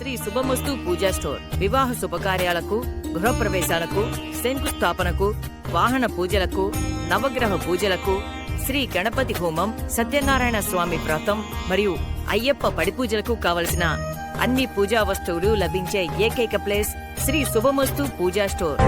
శ్రీ శుభమస్తు పూజా store వివాహ శుభకార్యాలకు, గృహప్రవేశాలకు, శంకుస్థాపనకు, వాహన పూజలకు, నవగ్రహ పూజలకు, శ్రీ గణపతి హోమం, సత్యనారాయణ స్వామి వ్రతం మరియు అయ్యప్ప పడి పూజలకు కావలసిన అన్ని పూజా వస్తువులు లభించే ఏకైక ప్లేస్ శ్రీ శుభమస్తు పూజా స్టోర్.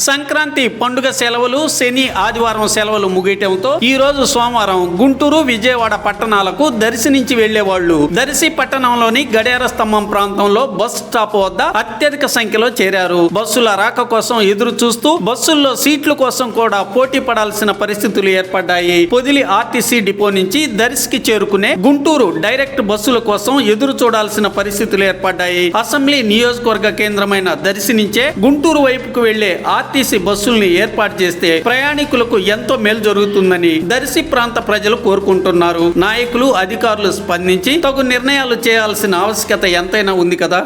సంక్రాంతి పండుగ సెలవులు, శని ఆదివారం సెలవులు ముగియటంతో ఈ రోజు సోమవారం గుంటూరు, విజయవాడ పట్టణాలకు దర్శి నుంచి వెళ్లే వాళ్ళు దర్శి పట్టణంలోని గడియార స్తంభం ప్రాంతంలో బస్ స్టాప్ వద్ద అత్యధిక సంఖ్యలో చేరారు. బస్సుల రాక కోసం ఎదురు చూస్తూ బస్సుల్లో సీట్ల కోసం కూడా పోటీ పడాల్సిన పరిస్థితులు ఏర్పడ్డాయి. పొదిలి ఆర్టీసీ డిపో నుంచి దర్శికి చేరుకునే గుంటూరు డైరెక్ట్ బస్సుల కోసం ఎదురు చూడాల్సిన పరిస్థితులు ఏర్పడ్డాయి. అసెంబ్లీ నియోజకవర్గ కేంద్రమైన దర్శి నుంచే గుంటూరు వైపుకు వెళ్లే ఆర్టీసీ బస్సుల్ని ఏర్పాటు చేస్తే ప్రయాణికులకు ఎంతో మేలు జరుగుతుందని దర్శి ప్రాంత ప్రజలు కోరుకుంటున్నారు. నాయకులు, అధికారులు స్పందించి తగు నిర్ణయాలు చేయాల్సిన ఆవశ్యకత ఎంతైనా ఉంది కదా.